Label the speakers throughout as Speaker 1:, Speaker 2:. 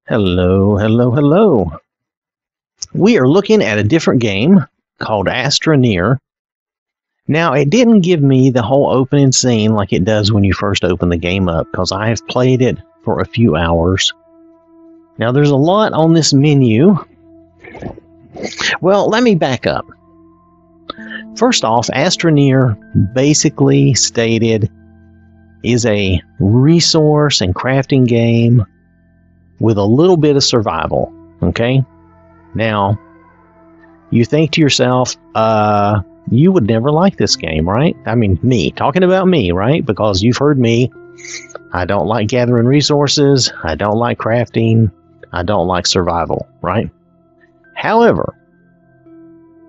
Speaker 1: Hello, hello, hello. We are looking at a different game called Astroneer. Now, it didn't give me the whole opening scene like it does when you first open the game up, because I have played it for a few hours. Now, there's a lot on this menu. Well, let me back up. First off, Astroneer, basically stated, is a resource and crafting game with a little bit of survival, okay? Now, you think to yourself, you would never like this game, right? I mean, me, talking about me, right? Because you've heard me. I don't like gathering resources. I don't like crafting. I don't like survival, right? However,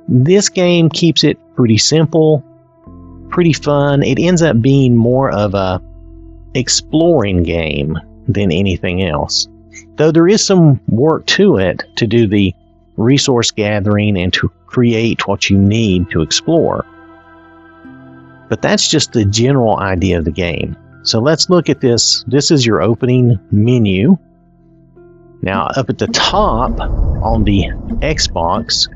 Speaker 1: this game keeps it pretty simple, pretty fun. It ends up being more of a exploring game than anything else. Though there is some work to it to do the resource gathering and to create what you need to explore. But that's just the general idea of the game. So let's look at this. This is your opening menu. Now, up at the top on the Xbox,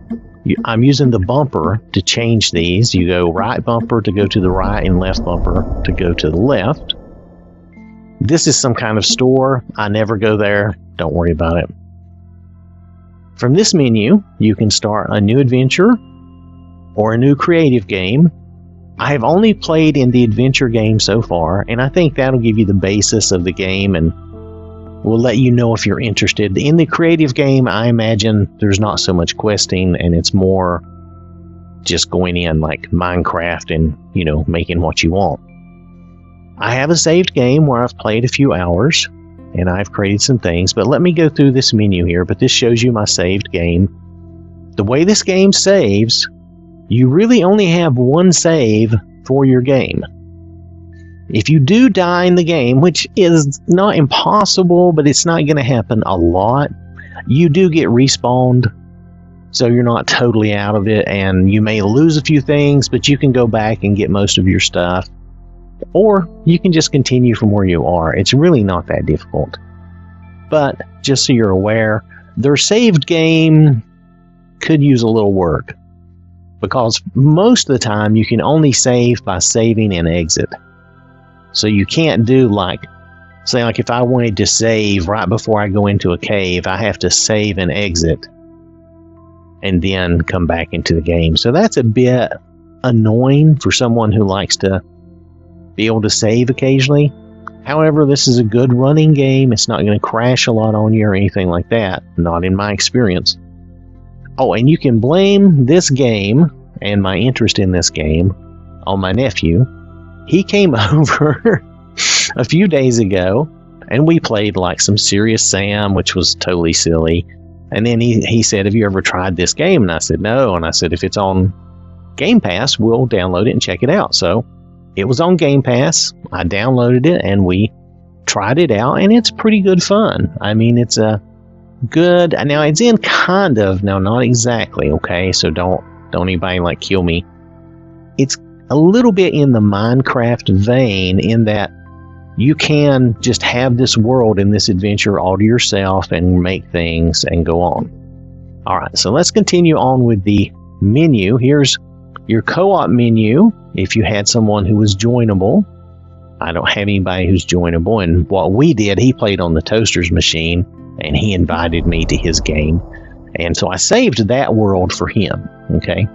Speaker 1: I'm using the bumper to change these. You go right bumper to go to the right and left bumper to go to the left. This is some kind of store. I never go there. Don't worry about it. From this menu, you can start a new adventure or a new creative game. I have only played in the adventure game so far, and I think that'll give you the basis of the game and will let you know if you're interested. In the creative game, I imagine there's not so much questing, and it's more just going in like Minecraft and, making what you want. I have a saved game where I've played a few hours and I've created some things, but let me go through this menu here. But this shows you my saved game. The way this game saves, you really only have one save for your game. If you do die in the game, which is not impossible, but it's not going to happen a lot, you do get respawned. So you're not totally out of it, and you may lose a few things, but you can go back and get most of your stuff. Or you can just continue from where you are. It's really not that difficult. But just so you're aware, their saved game could use a little work, because most of the time you can only save by saving and exit. So you can't do like if I wanted to save right before I go into a cave, I have to save and exit and then come back into the game. So that's a bit annoying for someone who likes to be able to save occasionally. However, this is a good running game. It's not going to crash a lot on you or anything like that. Not in my experience. Oh, and you can blame this game and my interest in this game on my nephew. He came over a few days ago and we played like some Serious Sam, which was totally silly. And then he said, "Have you ever tried this game?" And I said, "No." And I said, "If it's on Game Pass, we'll download it and check it out." So it was on Game Pass. I downloaded it and we tried it out, and it's pretty good fun. I mean, it's a good. Now it's in kind of, now not exactly, okay? So don't anybody like kill me. It's a little bit in the Minecraft vein in that you can just have this world and this adventure all to yourself and make things and go on. All right, so let's continue on with the menu. Here's your co-op menu. If you had someone who was joinable. I don't have anybody who's joinable, and what we did, he played on the Toaster's machine and he invited me to his game, and so I saved that world for him. Okay,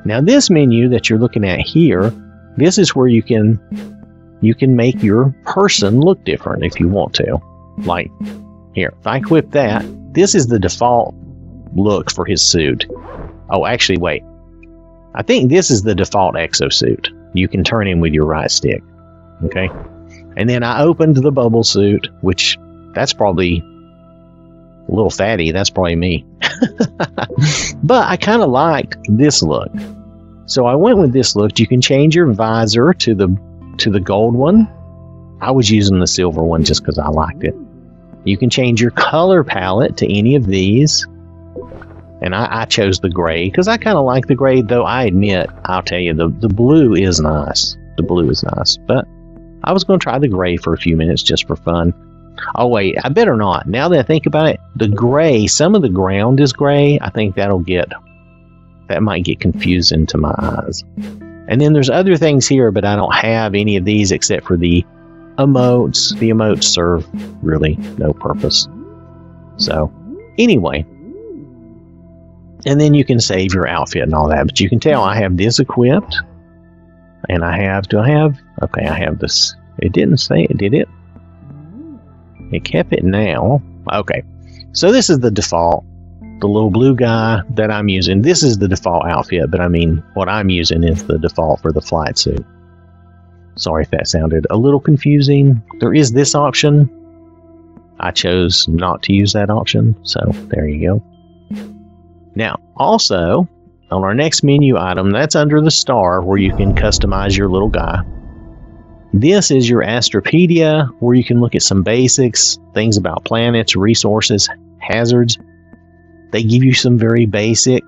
Speaker 1: now this menu that you're looking at here, this is where you can make your person look different if you want to. Like here, if I equip that, this is the default look for his suit. Oh, actually, wait. I think this is the default exosuit. You can turn him with your right stick. Okay. And then I opened the bubble suit, which that's probably a little fatty. That's probably me. But I kind of liked this look. So I went with this look. You can change your visor to the gold one. I was using the silver one just because I liked it. You can change your color palette to any of these. And I chose the gray because I kind of like the gray, though I admit, I'll tell you, the blue is nice. The blue is nice. But I was going to try the gray for a few minutes just for fun. Oh, wait, I better not. Now that I think about it, the gray, some of the ground is gray. I think that might get confusing to my eyes. And then there's other things here, but I don't have any of these except for the emotes. The emotes serve really no purpose. So, anyway. And then you can save your outfit and all that. But you can tell I have this equipped. And I have, okay, I have this. It didn't say it, did it? It kept it now. Okay. So this is the default. The little blue guy that I'm using. This is the default outfit, but I mean, what I'm using is the default for the flight suit. Sorry if that sounded a little confusing. There is this option. I chose not to use that option, so there you go. Now, also, on our next menu item, that's under the star where you can customize your little guy. This is your Astropedia, where you can look at some basics, things about planets, resources, hazards. They give you some very basic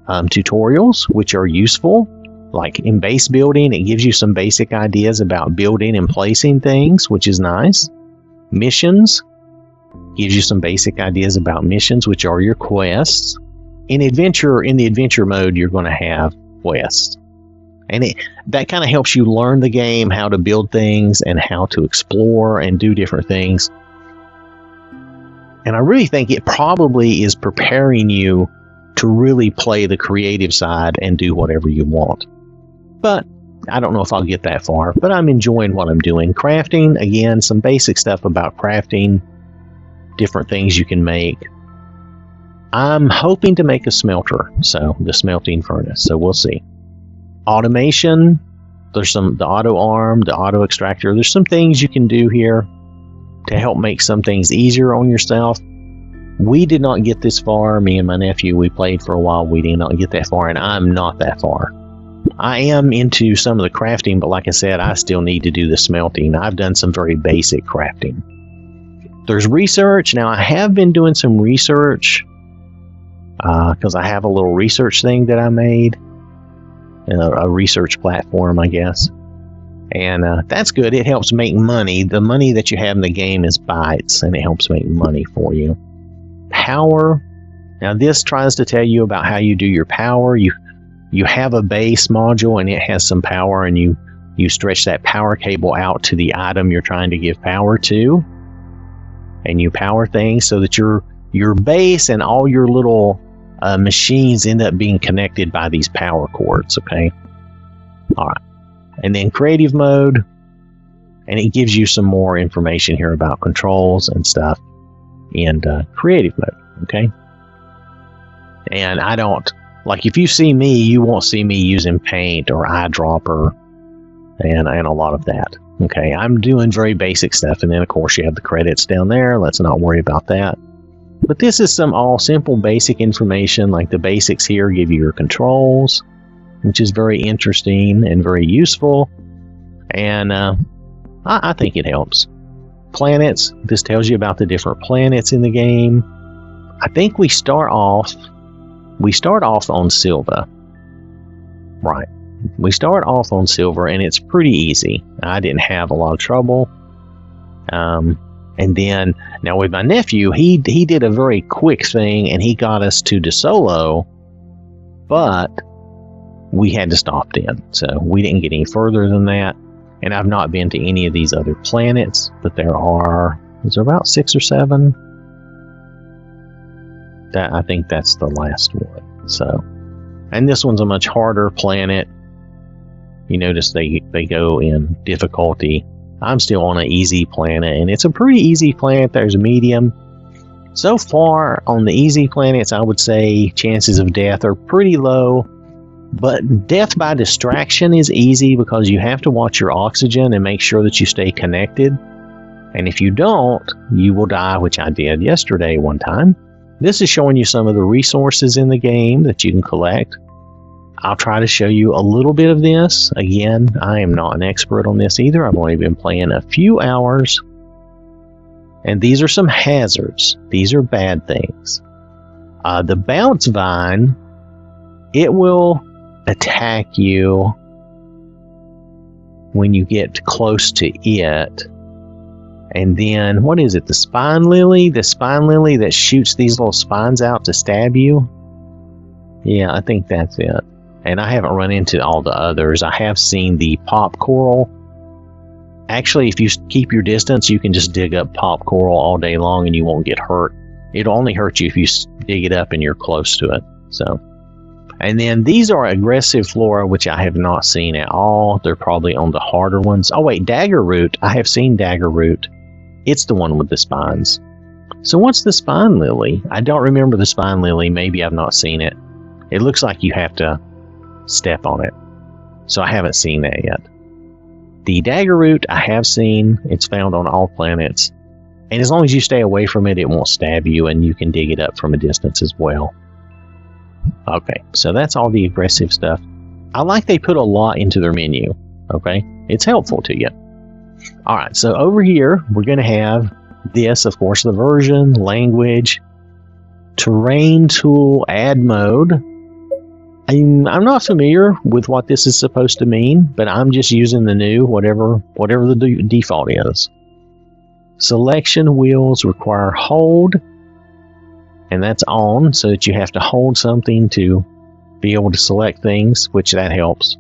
Speaker 1: tutorials, which are useful. Like in base building, it gives you some basic ideas about building and placing things, which is nice. Missions gives you some basic ideas about missions, which are your quests. In the adventure mode, you're going to have quests. And that kind of helps you learn the game, how to build things, and how to explore and do different things. And I really think it probably is preparing you to really play the creative side and do whatever you want. But I don't know if I'll get that far, but I'm enjoying what I'm doing. Crafting, again, some basic stuff about crafting, different things you can make. I'm hoping to make a smelter, so the smelting furnace, so we'll see. Automation, there's the auto arm, the auto extractor. There's some things you can do here to help make some things easier on yourself. We did not get this far. Me and my nephew, we played for a while. We did not get that far, and I'm not that far. I am into some of the crafting, but like I said, I still need to do the smelting. I've done some very basic crafting. There's research. Now, I have been doing some research because I have a little research thing that I made, a research platform, I guess. And that's good. It helps make money. The money that you have in the game is bytes, and it helps make money for you. Power. Now, this tries to tell you about how you do your power. You have a base module, and it has some power, and you stretch that power cable out to the item you're trying to give power to, and you power things so that your base and all your little machines end up being connected by these power cords. Okay. All right. And then creative mode, and it gives you some more information here about controls and stuff in creative mode, okay? And I don't, like, if you see me, you won't see me using paint or eyedropper and a lot of that, okay? I'm doing very basic stuff, and then, of course, you have the credits down there. Let's not worry about that. But this is some all simple basic information, like the basics here give you your controls, which is very interesting and very useful, and I think it helps. Planets, this tells you about the different planets in the game. I think we start off on Silva. Right. We start off on Silver, and it's pretty easy. I didn't have a lot of trouble. And then, now with my nephew, he did a very quick thing, and he got us to DeSolo, but we had to stop then, so we didn't get any further than that. And I've not been to any of these other planets, but is there about 6 or 7? I think that's the last one. So, and this one's a much harder planet. You notice they go in difficulty. I'm still on an easy planet, and it's a pretty easy planet. There's a medium. So far on the easy planets, I would say chances of death are pretty low. But death by distraction is easy because you have to watch your oxygen and make sure that you stay connected. And if you don't, you will die, which I did yesterday one time. This is showing you some of the resources in the game that you can collect. I'll try to show you a little bit of this. Again, I am not an expert on this either. I've only been playing a few hours. And these are some hazards. These are bad things. The bounce vine, it will attack you when you get close to it. And then, what is it? The spine lily? The spine lily that shoots these little spines out to stab you? Yeah, I think that's it. And I haven't run into all the others. I have seen the pop coral. Actually, if you keep your distance, you can just dig up pop coral all day long and you won't get hurt. It'll only hurt you if you dig it up and you're close to it. So, and then these are aggressive flora, which I have not seen at all. They're probably on the harder ones. Oh wait, dagger root. I have seen dagger root. It's the one with the spines. So what's the spine lily? I don't remember the spine lily. Maybe I've not seen it. It looks like you have to step on it. So I haven't seen that yet. The dagger root I have seen. It's found on all planets. And as long as you stay away from it, it won't stab you, and you can dig it up from a distance as well. Okay, so that's all the aggressive stuff. I like they put a lot into their menu. Okay, it's helpful to you. Alright, so over here, we're going to have this, of course, the version, language, terrain tool, add mode. I'm not familiar with what this is supposed to mean, but I'm just using the new, whatever the default is. Selection wheels require hold, and that's on, so that you have to hold something to be able to select things, which that helps.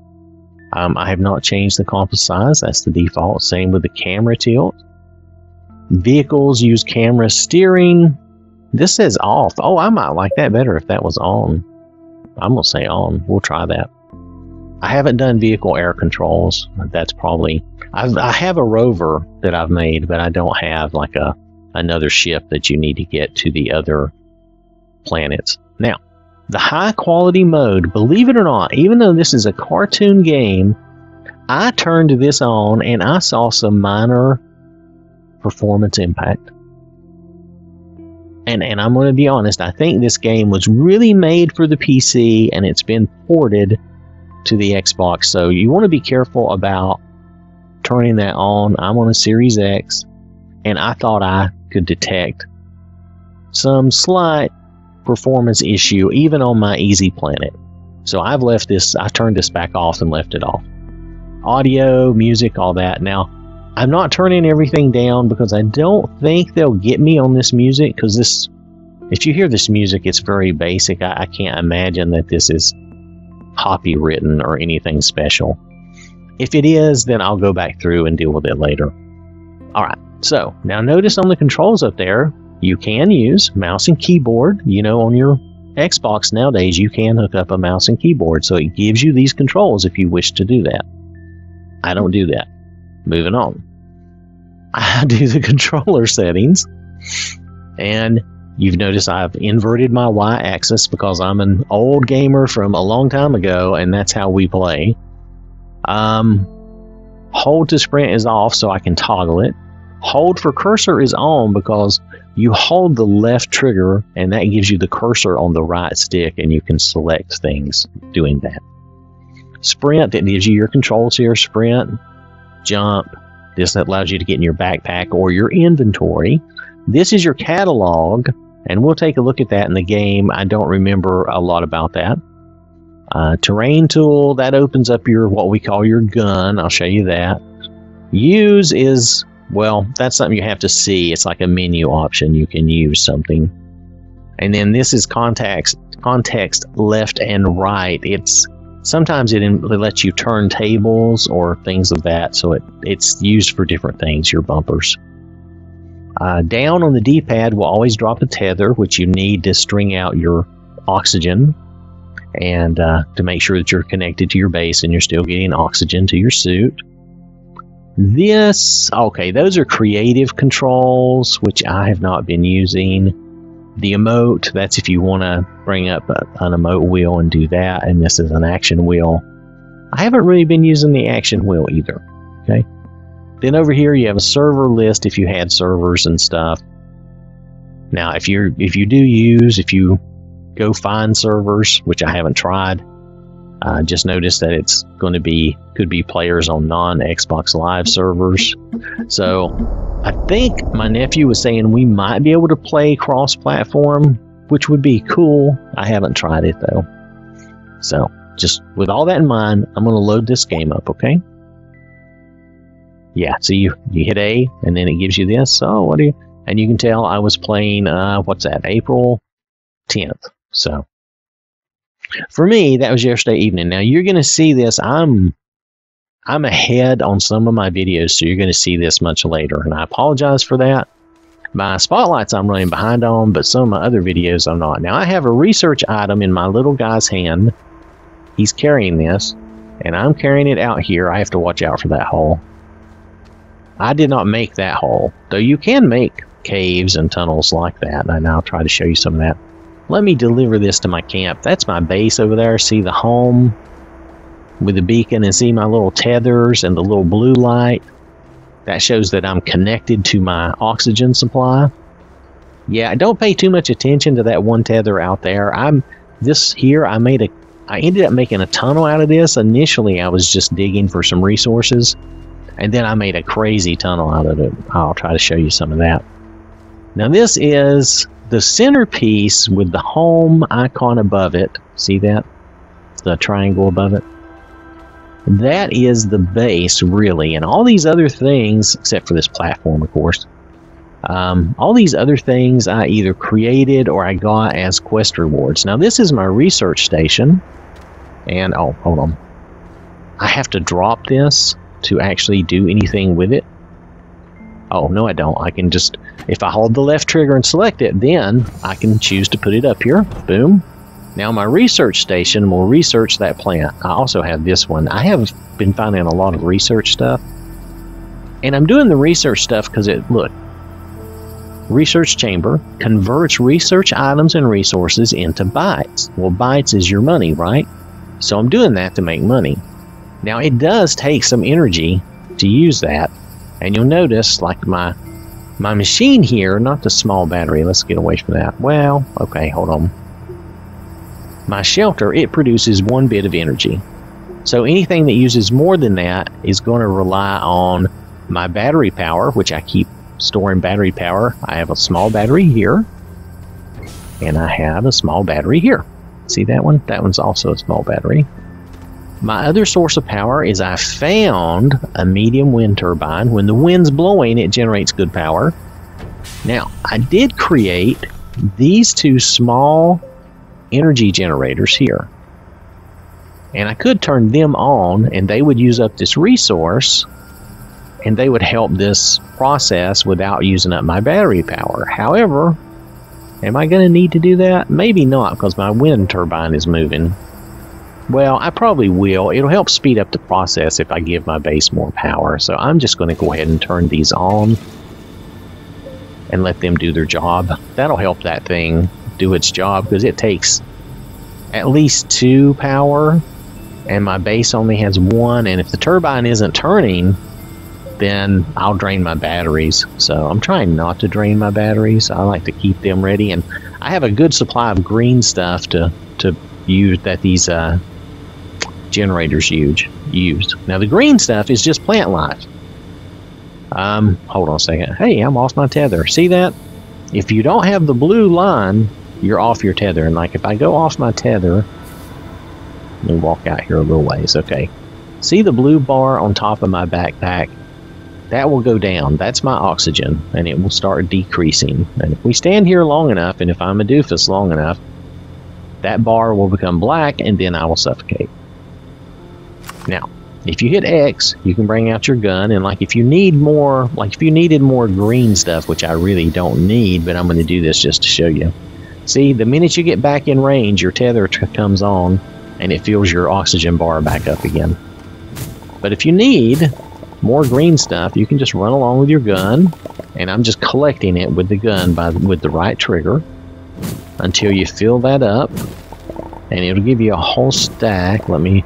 Speaker 1: I have not changed the compass size. That's the default. Same with the camera tilt. Vehicles use camera steering. This says off. Oh, I might like that better if that was on. I'm going to say on. We'll try that. I haven't done vehicle air controls. That's probably... I have a rover that I've made, but I don't have like another ship that you need to get to the other planets. Now, the high quality mode, believe it or not, even though this is a cartoon game, I turned this on and I saw some minor performance impact. And I'm going to be honest, I think this game was really made for the PC and it's been ported to the Xbox. So you want to be careful about turning that on. I'm on a Series X and I thought I could detect some slight performance issue even on my easy planet. So I've left this, I turned this back off and left it off. Audio, music, all that. Now, I'm not turning everything down because I don't think they'll get me on this music, because this, if you hear this music, it's very basic. I can't imagine that this is copywritten or anything special. If it is, then I'll go back through and deal with it later. Alright, so now notice on the controls up there, you can use mouse and keyboard. You know, on your Xbox nowadays, you can hook up a mouse and keyboard, so it gives you these controls if you wish to do that. I don't do that. Moving on. I do the controller settings, and you've noticed I've inverted my Y-axis because I'm an old gamer from a long time ago, and that's how we play. Hold to sprint is off so I can toggle it. Hold for cursor is on because you hold the left trigger and that gives you the cursor on the right stick and you can select things doing that. Sprint, it gives you your controls here. Sprint, jump, this allows you to get in your backpack or your inventory. This is your catalog, and we'll take a look at that in the game. I don't remember a lot about that. Terrain tool, that opens up your, what we call your gun. I'll show you that. Use is, well, that's something you have to see. It's like a menu option. You can use something. And then this is context left and right. It's sometimes it lets you turn tables or things of that, so it's used for different things, your bumpers. Down on the D-pad will always drop a tether, which you need to string out your oxygen and to make sure that you're connected to your base and you're still getting oxygen to your suit. This, okay, those are creative controls, which I have not been using. The emote, that's if you want to bring up an emote wheel and do that, and this is an action wheel. I haven't really been using the action wheel either. Okay. Then over here you have a server list if you had servers and stuff. Now if you go find servers, which I haven't tried, just notice that it's going to be, could be players on non-Xbox Live servers. So I think my nephew was saying we might be able to play cross-platform, which would be cool. I haven't tried it though. So just with all that in mind, I'm going to load this game up, okay? Yeah, so you hit A, and then it gives you this. So what do you? And you can tell I was playing, what's that, April 10th. So for me, that was yesterday evening. Now you're going to see this. I'm ahead on some of my videos, so you're going to see this much later, and I apologize for that. My spotlights I'm running behind on, but some of my other videos I'm not. Now I have a research item in my little guy's hand. He's carrying this, and I'm carrying it out here. I have to watch out for that hole. I did not make that hole, though you can make caves and tunnels like that, and I'll try to show you some of that. Let me deliver this to my camp. That's my base over there. See the home with the beacon, and see my little tethers and the little blue light. That shows that I'm connected to my oxygen supply. Yeah, don't pay too much attention to that one tether out there. I ended up making a tunnel out of this. Initially, I was just digging for some resources, and then I made a crazy tunnel out of it. I'll try to show you some of that. Now this is the centerpiece with the home icon above it. See that? The triangle above it? That is the base, really. And all these other things, except for this platform, of course, all these other things I either created or I got as quest rewards. Now this is my research station. And, oh, hold on. I have to drop this to actually do anything with it. Oh, no I don't. I can just, if I hold the left trigger and select it, then I can choose to put it up here. Boom. Now my research station will research that plant. I also have this one. I have been finding a lot of research stuff. And I'm doing the research stuff because look, research chamber converts research items and resources into bytes. Well, bytes is your money, right? So I'm doing that to make money. Now it does take some energy to use that. And you'll notice, like my machine here, not the small battery. Let's get away from that. Well, okay, hold on. My shelter, it produces 1 bit of energy. So anything that uses more than that is going to rely on my battery power, which I keep storing battery power. I have a small battery here, and I have a small battery here. See that one? That one's also a small battery. My other source of power is I found a medium wind turbine. When the wind's blowing, it generates good power. Now, I did create these 2 small energy generators here. And I could turn them on, and they would use up this resource, and they would help this process without using up my battery power. However, am I going to need to do that? Maybe not, because my wind turbine is moving. Well, I probably will. It'll help speed up the process if I give my base more power. So I'm just going to go ahead and turn these on and let them do their job. That'll help that thing do its job, because it takes at least 2 power, and my base only has 1. And if the turbine isn't turning, then I'll drain my batteries. So I'm trying not to drain my batteries. I like to keep them ready, and I have a good supply of green stuff to use that these generators used. Now the green stuff is just plant life. Hold on a second. Hey, I'm off my tether. See that? If you don't have the blue line, you're off your tether. And like if I go off my tether, let me walk out here a little ways. Okay. See the blue bar on top of my backpack? That will go down. That's my oxygen, and it will start decreasing. And if we stand here long enough, and if I'm a doofus long enough, that bar will become black, and then I will suffocate. Now, if you hit X, you can bring out your gun, and like if you need more, like if you needed more green stuff, which I really don't need, but I'm going to do this just to show you. See, the minute you get back in range, your tether comes on, and it fills your oxygen bar back up again. But if you need more green stuff, you can just run along with your gun, and I'm just collecting it with the gun with the right trigger until you fill that up, and it'll give you a whole stack. Let me,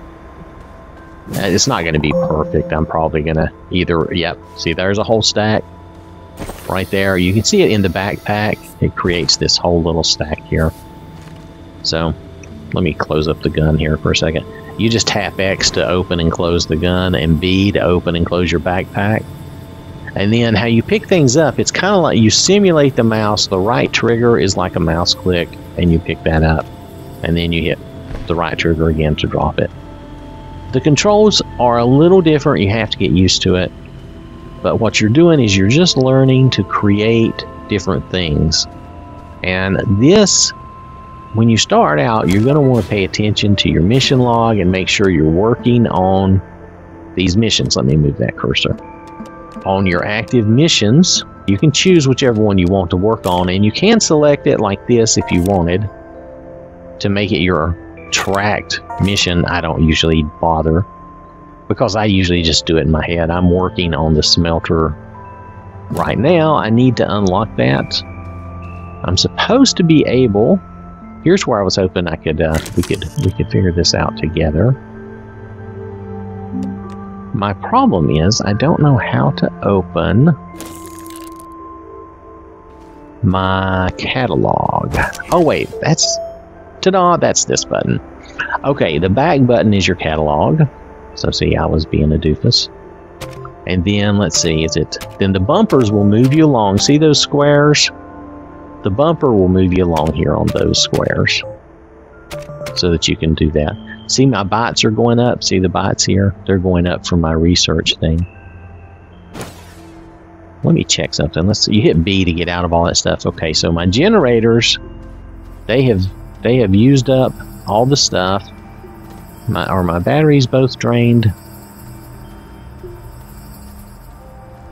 Speaker 1: it's not going to be perfect. I'm probably going to either, yep, see there's a whole stack right there. You can see it in the backpack. It creates this whole little stack here. So let me close up the gun here for a second. You just tap X to open and close the gun, and B to open and close your backpack. And then how you pick things up, it's kind of like you simulate the mouse. The right trigger is like a mouse click, and you pick that up. And then you hit the right trigger again to drop it. The controls are a little different. You have to get used to it. But what you're doing is you're just learning to create different things. And this, when you start out, you're going to want to pay attention to your mission log and make sure you're working on these missions. Let me move that cursor. On your active missions, you can choose whichever one you want to work on, and you can select it like this if you wanted to make it your tracked mission. I don't usually bother because I usually just do it in my head. I'm working on the smelter right now. I need to unlock that. I'm supposed to be able. Here's where I was hoping I could we could figure this out together. My problem is I don't know how to open my catalog. Oh wait, that's ta-da, that's this button. Okay, the back button is your catalog. So see, I was being a doofus. And then let's see, then the bumpers will move you along. See those squares? The bumper will move you along here on those squares so that you can do that. See, my bytes are going up. See the bytes here? They're going up for my research thing. Let me check something. Let's see. You hit B to get out of all that stuff. Okay, so my generators, they have used up all the stuff. My batteries both drained.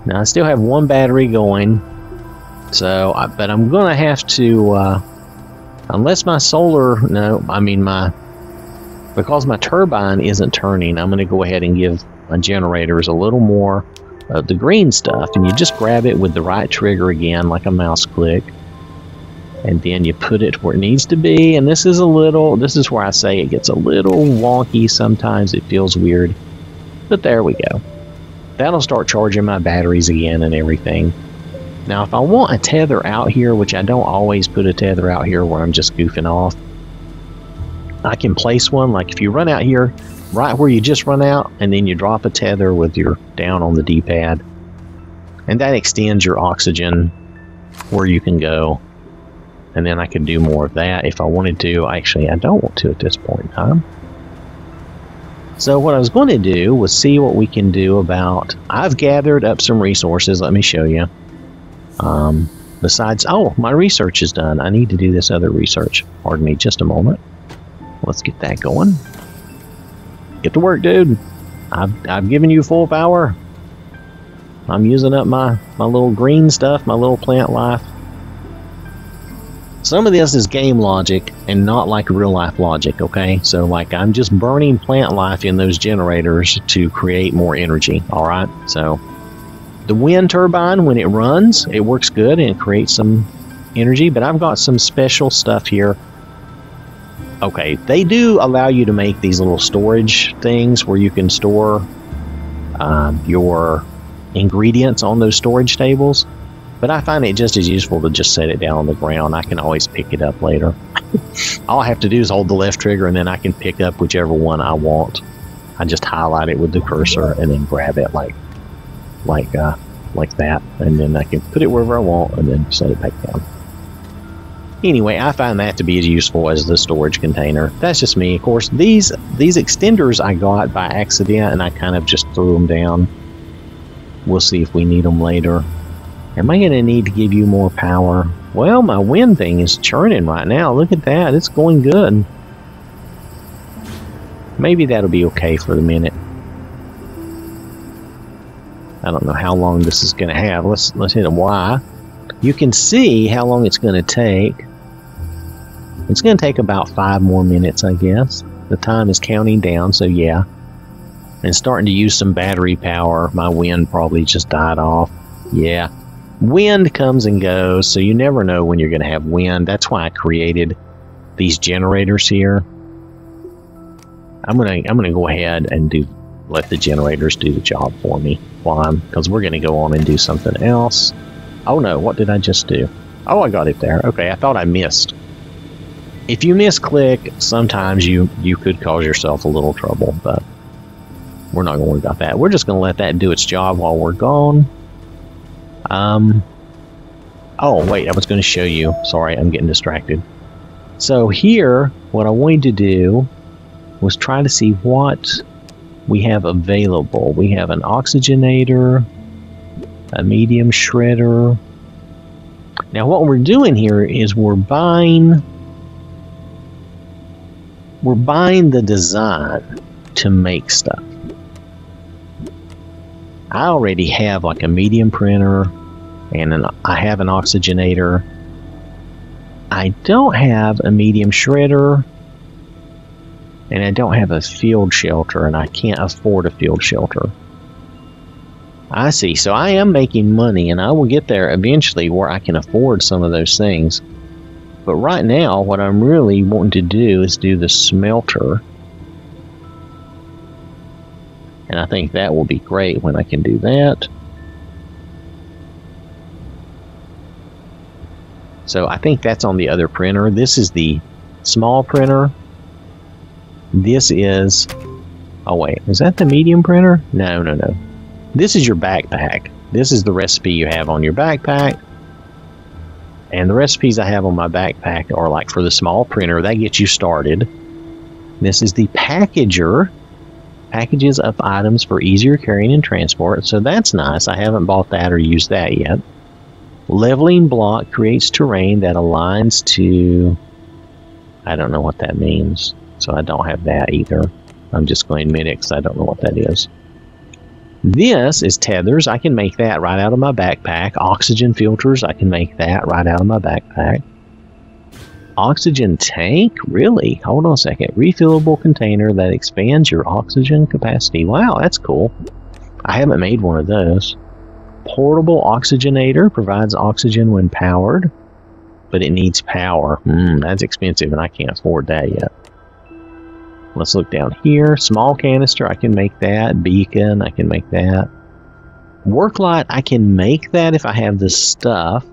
Speaker 1: Now I still have one battery going. So, but I'm gonna have to, unless my solar, because my turbine isn't turning, I'm gonna go ahead and give my generators a little more of the green stuff, and you just grab it with the right trigger again, like a mouse click, and then you put it where it needs to be. And this is where I say it gets a little wonky sometimes. It feels weird, but there we go. That'll start charging my batteries again and everything. Now, if I want a tether out here, which I don't always put a tether out here where I'm just goofing off, I can place one. Like if you run out here, right where you just run out, and then you drop a tether with your down on the D-pad, and that extends your oxygen where you can go. And then I could do more of that if I wanted to. Actually, I don't want to at this point in time. So what I was going to do was see what we can do about... I've gathered up some resources. Let me show you. Besides... Oh, my research is done. I need to do this other research. Pardon me just a moment. Let's get that going. Get to work, dude. I've given you full power. I'm using up my little green stuff, my little plant life. Some of this is game logic and not like real life logic, okay? So like I'm just burning plant life in those generators to create more energy, alright? So the wind turbine, when it runs, it works good and it creates some energy, but I've got some special stuff here. Okay, they do allow you to make these little storage things where you can store your ingredients on those storage tables. But I find it just as useful to just set it down on the ground. I can always pick it up later. All I have to do is hold the left trigger and then I can pick up whichever one I want. I just highlight it with the cursor and then grab it like that. And then I can put it wherever I want and then set it back down. Anyway, I find that to be as useful as the storage container. That's just me. Of course, these extenders I got by accident and I kind of just threw them down. We'll see if we need them later. Am I going to need to give you more power? Well, my wind thing is churning right now. Look at that. It's going good. Maybe that'll be okay for the minute. I don't know how long this is going to have. Let's hit a Y. You can see how long it's going to take. It's going to take about 5 more minutes, I guess. The time is counting down, so yeah. And starting to use some battery power. My wind probably just died off. Yeah. Wind comes and goes, so you never know when you're going to have wind. That's why I created these generators here. I'm gonna go ahead and let the generators do the job for me because we're going to go on and do something else. Oh no, what did I just do? Oh, I got it there. Okay, I thought I missed. If you misclick, sometimes you could cause yourself a little trouble, but we're not going to worry about that. We're just going to let that do its job while we're gone. Oh, wait, I was going to show you. Sorry, I'm getting distracted. So here, what I wanted to do was try to see what we have available. We have an oxygenator. a medium shredder. Now what we're doing here is we're buying the design to make stuff. I already have like a medium printer and I have an oxygenator. I don't have a medium shredder and I don't have a field shelter, and I can't afford a field shelter. I see. So I am making money, and I will get there eventually where I can afford some of those things. But right now, what I'm really wanting to do is do the smelter. And I think that will be great when I can do that. So I think that's on the other printer. This is the small printer. This is... Oh wait, is that the medium printer? No, no, no. This is your backpack. This is the recipe you have on your backpack. And the recipes I have on my backpack are like for the small printer. That gets you started. This is the packager. Packages of items for easier carrying and transport. So that's nice. I haven't bought that or used that yet. Leveling block creates terrain that aligns to... I don't know what that means. So I don't have that either. I'm just going to admit it because I don't know what that is. This is tethers. I can make that right out of my backpack. Oxygen filters. I can make that right out of my backpack. Oxygen tank? Really? Hold on a second. Refillable container that expands your oxygen capacity. Wow, that's cool. I haven't made one of those. Portable oxygenator provides oxygen when powered, but it needs power. That's expensive, and I can't afford that yet. Let's look down here. Small canister, I can make that. Beacon, I can make that. Work light, I can make that if I have this stuff.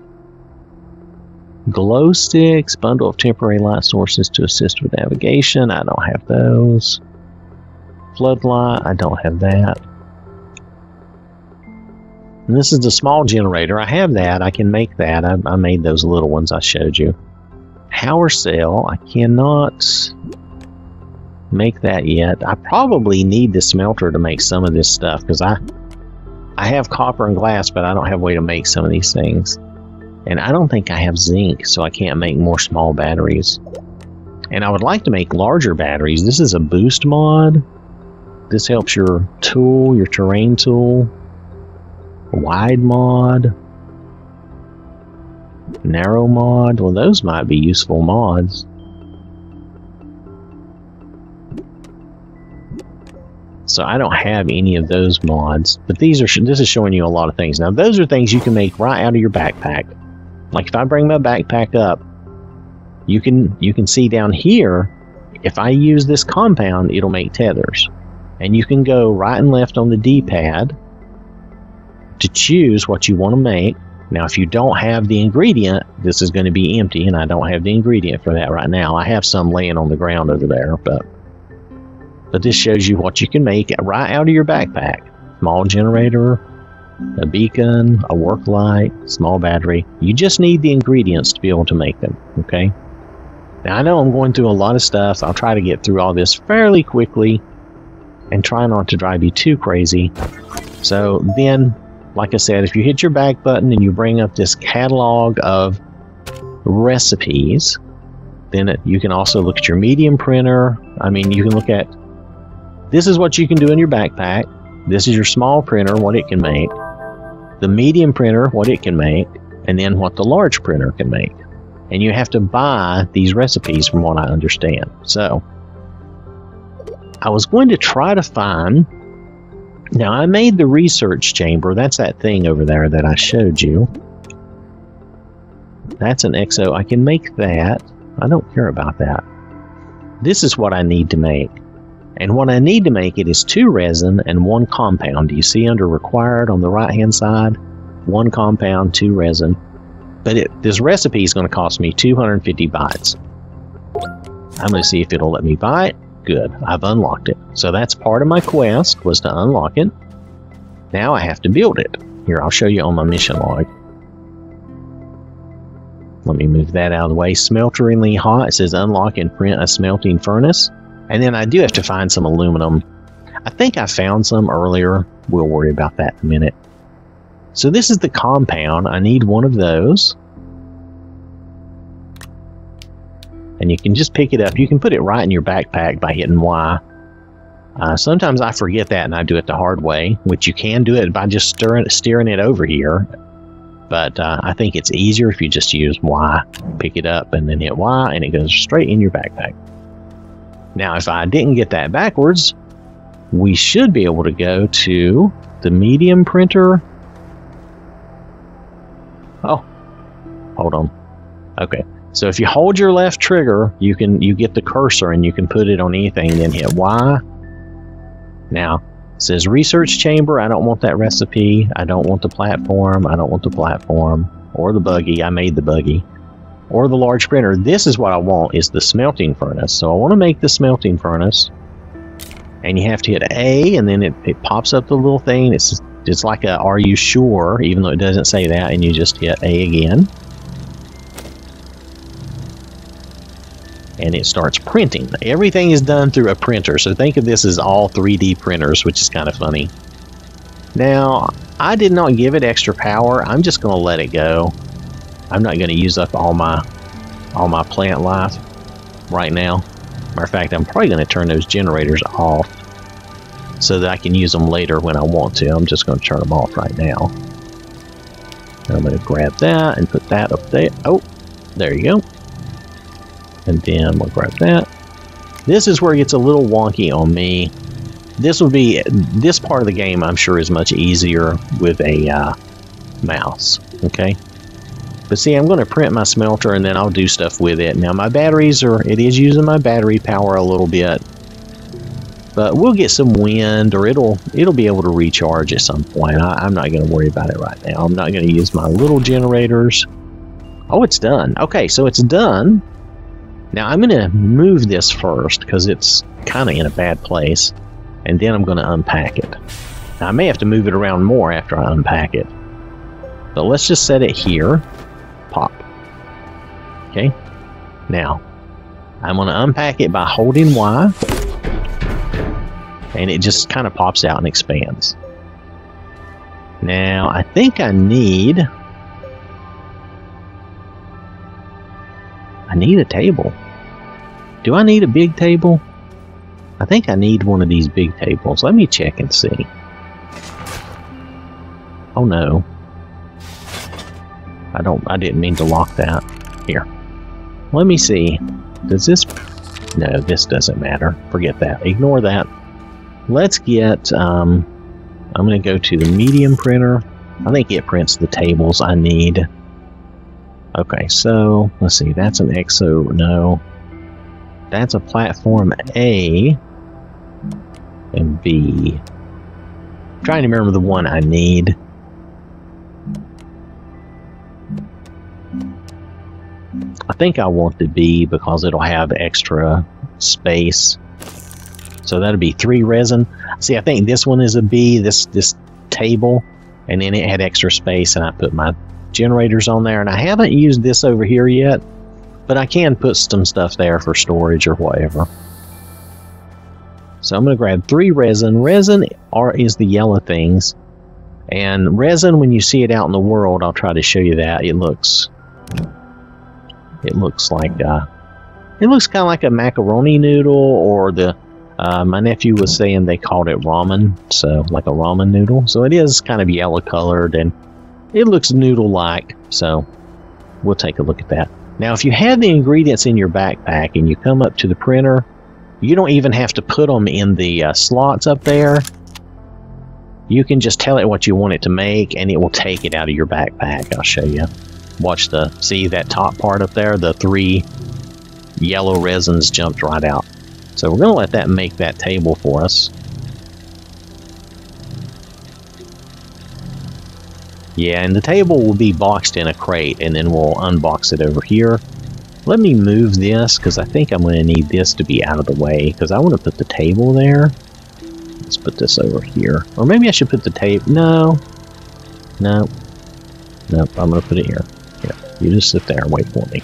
Speaker 1: Glow sticks, bundle of temporary light sources to assist with navigation. I don't have those. Floodlight, I don't have that. And this is the small generator. I have that. I can make that. I made those little ones I showed you. Power cell, I cannot make that yet. I probably need the smelter to make some of this stuff because I have copper and glass, but I don't have a way to make some of these things. And I don't think I have zinc, so I can't make more small batteries. And I would like to make larger batteries. This is a boost mod. This helps your tool, your terrain tool. Wide mod. Narrow mod. Well, those might be useful mods. So I don't have any of those mods, but this is showing you a lot of things. Now those are things you can make right out of your backpack. Like if I bring my backpack up, you can see down here, if I use this compound, it'll make tethers. And you can go right and left on the D-pad to choose what you want to make. Now if you don't have the ingredient, this is going to be empty, and I don't have the ingredient for that right now. I have some laying on the ground over there, but this shows you what you can make right out of your backpack. Small generator, a beacon, a work light, small battery. You just need the ingredients to be able to make them, okay? Now I know I'm going through a lot of stuff. I'll try to get through all this fairly quickly and try not to drive you too crazy. So then, like I said, if you hit your back button and you bring up this catalog of recipes, then you can also look at your medium printer. I mean, you can look at, this is what you can do in your backpack. This is your small printer, what it can make. The medium printer, what it can make. And then what the large printer can make. And you have to buy these recipes from what I understand. So, I was going to try to find... Now, I made the research chamber. That's that thing over there that I showed you. That's an exo. I can make that. I don't care about that. This is what I need to make. And what I need to make it is 2 resin and 1 compound. Do you see under required on the right hand side? 1 compound, 2 resin. But this recipe is going to cost me 250 bytes. I'm going to see if it'll let me buy it. Good, I've unlocked it. So that's part of my quest, was to unlock it. Now I have to build it. Here, I'll show you on my mission log. Let me move that out of the way. Smelteringly hot. It says unlock and print a smelting furnace. And then I do have to find some aluminum. I think I found some earlier. We'll worry about that in a minute. So this is the compound. I need one of those. And you can just pick it up. You can put it right in your backpack by hitting Y. Sometimes I forget that and I do it the hard way, which you can do it by just steering it over here. But I think it's easier if you just use Y. Pick it up and then hit Y, and it goes straight in your backpack. Now, if I didn't get that backwards, we should be able to go to the medium printer. Oh, hold on. Okay, so if you hold your left trigger, you get the cursor and you can put it on anything, then hit Y. Now, it says research chamber. I don't want that recipe. I don't want the platform. I don't want the platform or the buggy. I made the buggy. Or the large printer. This is what I want, is the smelting furnace. So I want to make the smelting furnace. And you have to hit A, and then it pops up the little thing. It's like a "Are you sure?" even though it doesn't say that, and you just hit A again. And it starts printing. Everything is done through a printer, so think of this as all 3D printers, which is kind of funny. Now, I did not give it extra power. I'm just going to let it go. I'm not going to use up all my plant life right now. Matter of fact, I'm probably going to turn those generators off so that I can use them later when I want to. I'm just going to turn them off right now. I'm going to grab that and put that up there. Oh, there you go. And then we'll grab that. This is where it gets a little wonky on me. This part of the game, I'm sure, is much easier with a mouse. Okay. But see, I'm going to print my smelter and then I'll do stuff with it. Now my batteries it is using my battery power a little bit. But we'll get some wind, or it'll be able to recharge at some point. I'm not going to worry about it right now. I'm not going to use my little generators. Oh, it's done. Okay, so it's done. Now I'm going to move this first because it's kind of in a bad place. And then I'm going to unpack it. Now I may have to move it around more after I unpack it. But let's just set it here. Pop. Okay. Now, I'm going to unpack it by holding Y. And it just kind of pops out and expands. Now, I think I need a table. Do I need a big table? I think I need one of these big tables. Let me check and see. Oh no. I didn't mean to lock that. Here. Let me see. Does this... No, this doesn't matter. Forget that. Ignore that. Let's get... I'm going to go to the medium printer. I think it prints the tables I need. Okay, so... Let's see. That's an EXO... No. That's a platform A and B. I'm trying to remember the one I need. I think I want the B because it'll have extra space. So that'll be 3 resin. See, I think this one is a B, this table, and then it had extra space, and I put my generators on there. And I haven't used this over here yet, but I can put some stuff there for storage or whatever. So I'm going to grab 3 resin. Resin is the yellow things. And resin, when you see it out in the world, I'll try to show you that. It looks like it looks kind of like a macaroni noodle, or my nephew was saying they called it ramen, so like a ramen noodle. So it is kind of yellow colored and it looks noodle-like. So we'll take a look at that. Now, if you have the ingredients in your backpack and you come up to the printer, you don't even have to put them in the slots up there. You can just tell it what you want it to make, and it will take it out of your backpack. I'll show you. Watch see that top part up there? The 3 yellow resins jumped right out. So we're going to let that make that table for us. Yeah, and the table will be boxed in a crate, and then we'll unbox it over here. Let me move this, because I think I'm going to need this to be out of the way, because I want to put the table there. Let's put this over here. Or maybe I should put the table... No. No. Nope, I'm going to put it here. Here, you just sit there and wait for me.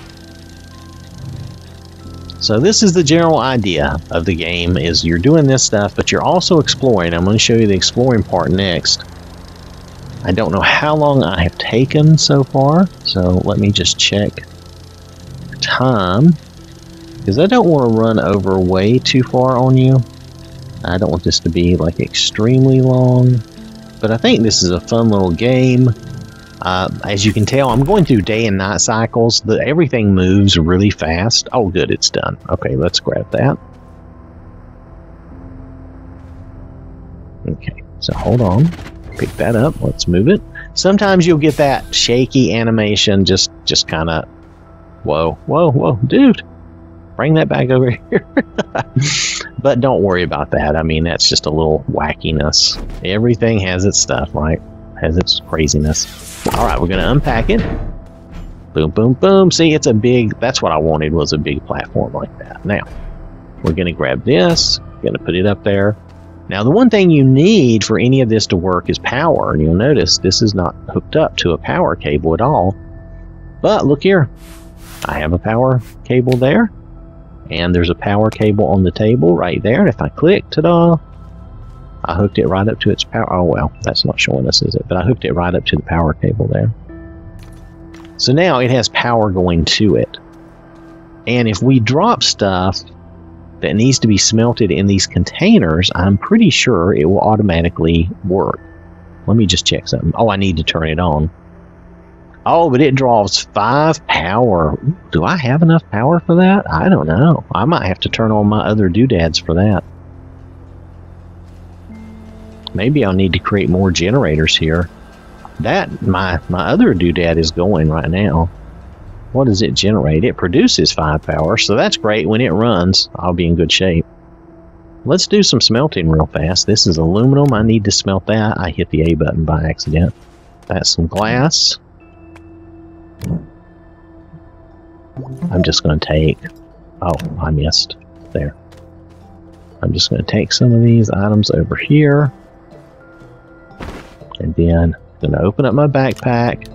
Speaker 1: So this is the general idea of the game, is you're doing this stuff, but you're also exploring. I'm going to show you the exploring part next. I don't know how long I have taken so far, so let me just check time, because I don't want to run over way too far on you. I don't want this to be like extremely long, but I think this is a fun little game. As you can tell, I'm going through day and night cycles. Everything moves really fast. Oh, good, it's done. Okay, let's grab that. Okay, so hold on. Pick that up. Let's move it. Sometimes you'll get that shaky animation, just kind of, whoa, whoa, whoa, dude. Bring that back over here. But don't worry about that. I mean, that's just a little wackiness. Everything has its stuff, right? Has its craziness. All right, we're going to unpack it. Boom, boom, boom. See, it's a big, that's what I wanted, was a big platform like that. Now, we're going to grab this, going to put it up there. Now, the one thing you need for any of this to work is power. And you'll notice this is not hooked up to a power cable at all. But look here. I have a power cable there. And there's a power cable on the table right there. And if I click, ta-da, I hooked it right up to its power. Oh, well, that's not showing us, is it? But I hooked it right up to the power cable there. So now it has power going to it. And if we drop stuff that needs to be smelted in these containers, I'm pretty sure it will automatically work. Let me just check something. Oh, I need to turn it on. Oh, but it draws 5 power. Do I have enough power for that? I don't know. I might have to turn on my other doodads for that. Maybe I'll need to create more generators here. That, my other doodad is going right now. What does it generate? It produces 5 power, so that's great. When it runs, I'll be in good shape. Let's do some smelting real fast. This is aluminum. I need to smelt that. I hit the A button by accident. That's some glass. I'm just going to take... Oh, I missed. There. I'm just going to take some of these items over here. And then I'm going to open up my backpack.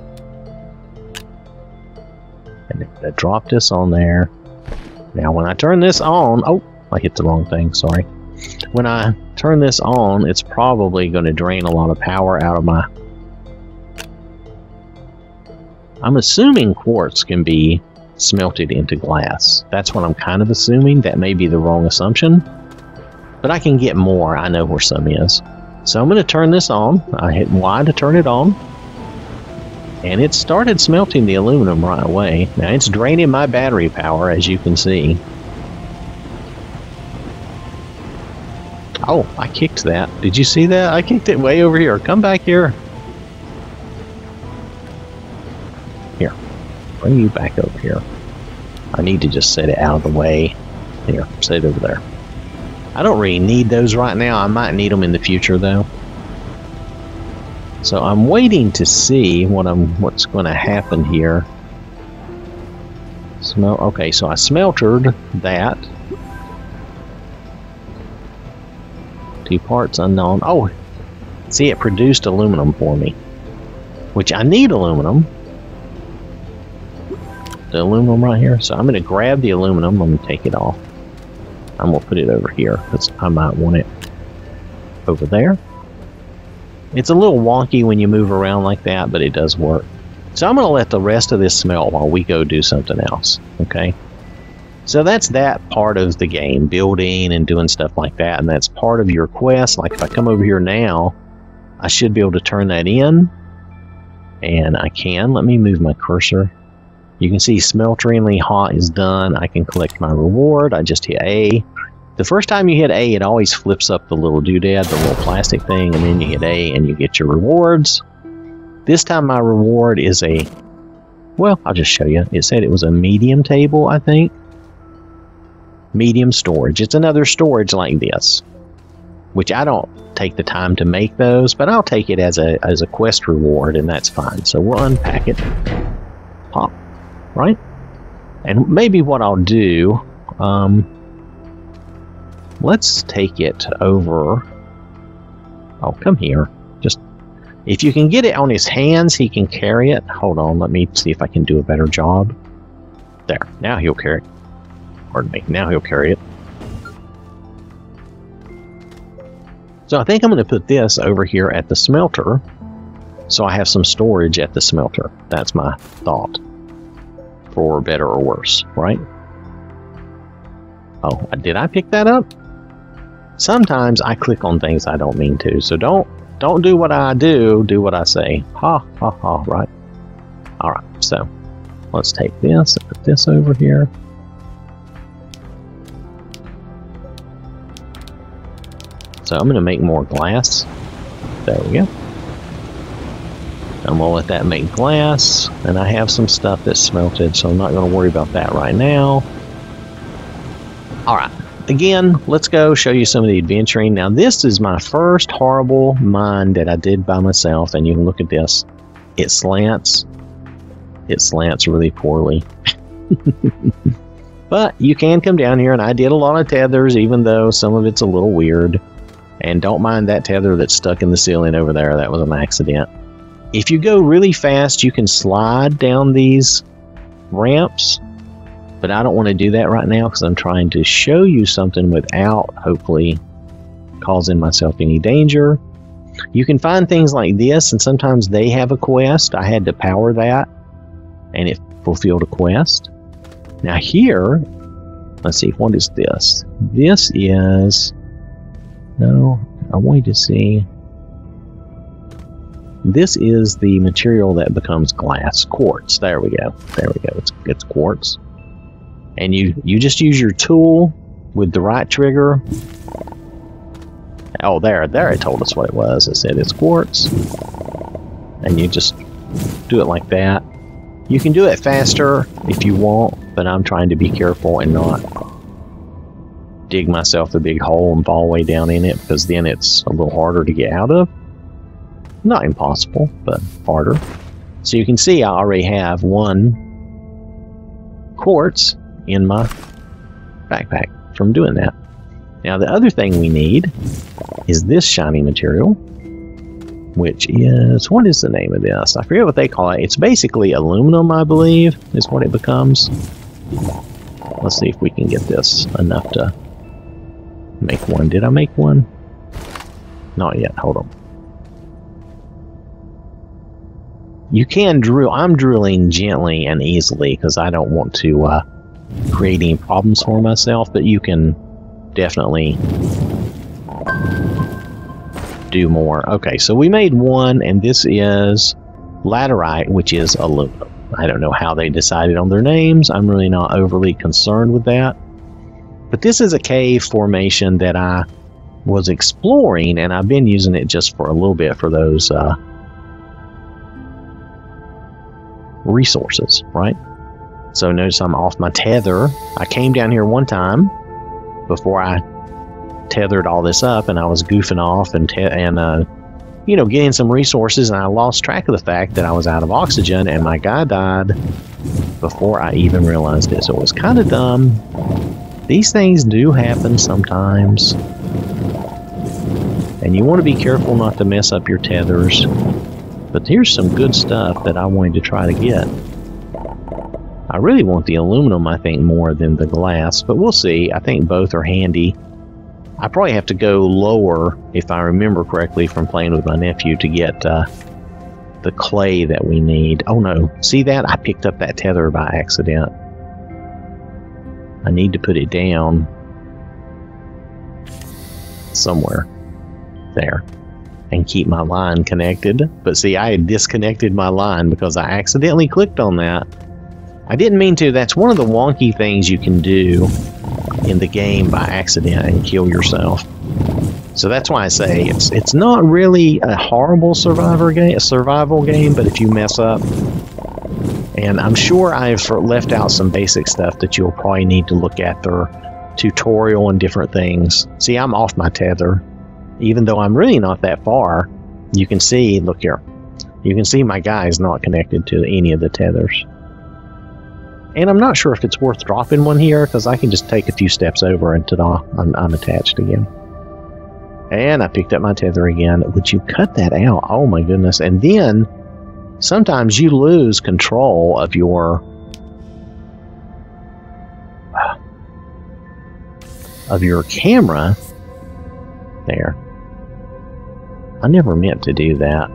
Speaker 1: And I drop this on there. Now when I turn this on... Oh, I hit the wrong thing, sorry. When I turn this on, it's probably going to drain a lot of power out of my... I'm assuming quartz can be smelted into glass. That's what I'm kind of assuming. That may be the wrong assumption. But I can get more. I know where some is. So I'm going to turn this on. I hit Y to turn it on. And it started smelting the aluminum right away. Now it's draining my battery power, as you can see. Oh, I kicked that. Did you see that? I kicked it way over here. Come back here. Here. Bring you back over here. I need to just set it out of the way. Here, set it over there. I don't really need those right now. I might need them in the future, though. So I'm waiting to see what's going to happen here. Okay, so I smeltered that. 2 parts unknown. Oh, see, it produced aluminum for me, which I need aluminum. The aluminum right here. So I'm going to grab the aluminum. I'm going to take it off. I'm going to put it over here because I might want it over there. It's a little wonky when you move around like that, but it does work. So I'm going to let the rest of this smelt while we go do something else. Okay? So that's that part of the game, building and doing stuff like that, and that's part of your quest. Like if I come over here now, I should be able to turn that in, and I can. Let me move my cursor. You can see smelteringly hot is done. I can collect my reward. I just hit A. The first time you hit A, it always flips up the little doodad, the little plastic thing, and then you hit A and you get your rewards. This time my reward is a, well, I'll just show you. It said it was a medium table, I think. Medium storage. It's another storage like this, which I don't take the time to make those, but I'll take it as a quest reward, and that's fine. So we'll unpack it. Pop. Right? And maybe what I'll do, let's take it over. Oh, come here. Just, if you can get it on his hands, he can carry it. Hold on, let me see if I can do a better job. There, now he'll carry it. Pardon me, now he'll carry it. So I think I'm going to put this over here at the smelter. so I have some storage at the smelter. That's my thought. For better or worse, right? Oh, did I pick that up? Sometimes I click on things I don't mean to, so don't do what I do what I say. Ha, ha, ha, right? Alright, so let's take this and put this over here. So I'm going to make more glass. There we go. I'm going to let that make glass, and I have some stuff that's smelted, so I'm not going to worry about that right now. Alright. Again, let's go show you some of the adventuring. Now, this is my first horrible mine that I did by myself, and you can look at this. It slants. It slants really poorly. But you can come down here, and I did a lot of tethers, even though some of it's a little weird. And don't mind that tether that's stuck in the ceiling over there. That was an accident. If you go really fast, you can slide down these ramps. But I don't want to do that right now because I'm trying to show you something without, hopefully, causing myself any danger. You can find things like this, and sometimes they have a quest. I had to power that, and it fulfilled a quest. Now here, let's see, what is this? This is... No, I wanted to see... This is the material that becomes glass. Quartz. There we go. There we go. It's quartz. And you just use your tool with the right trigger. Oh, there it told us what it was. It said it's quartz. And you just do it like that. You can do it faster if you want, but I'm trying to be careful and not dig myself a big hole and fall way down in it, because then it's a little harder to get out of. Not impossible, but harder. So you can see I already have one quartz in my backpack from doing that. Now the other thing we need is this shiny material, which is, what is the name of this? I forget what they call it. It's basically aluminum, I believe, is what it becomes. Let's see if we can get this enough to make one. Did I make one? Not yet. Hold on. You can drill. I'm drilling gently and easily because I don't want to create any problems for myself, but you can definitely do more. Okay, so we made one, and this is Laterite, which is aluminum. I don't know how they decided on their names. I'm really not overly concerned with that. But this is a cave formation that I was exploring, and I've been using it just for a little bit for those resources, right? So notice I'm off my tether. I came down here one time before I tethered all this up, and I was goofing off and you know, getting some resources, and I lost track of the fact that I was out of oxygen, and my guy died before I even realized it. So it was kind of dumb. These things do happen sometimes, and you want to be careful not to mess up your tethers. But here's some good stuff that I wanted to try to get. I really want the aluminum, I think, more than the glass, but we'll see. I think both are handy. I probably have to go lower, if I remember correctly from playing with my nephew, to get the clay that we need. Oh no, see that? I picked up that tether by accident. I need to put it down somewhere there and keep my line connected. But see, I had disconnected my line because I accidentally clicked on that. I didn't mean to. That's one of the wonky things you can do in the game by accident and kill yourself. So that's why I say it's not really a horrible survival game, but if you mess up, and I'm sure I've left out some basic stuff that you'll probably need to look at their tutorial and different things. See, I'm off my tether, even though I'm really not that far. You can see, look here, you can see my guy is not connected to any of the tethers. And I'm not sure if it's worth dropping one here, because I can just take a few steps over until I'm attached again. And I picked up my tether again. Would you cut that out? Oh my goodness. And then sometimes you lose control of your camera. There. I never meant to do that.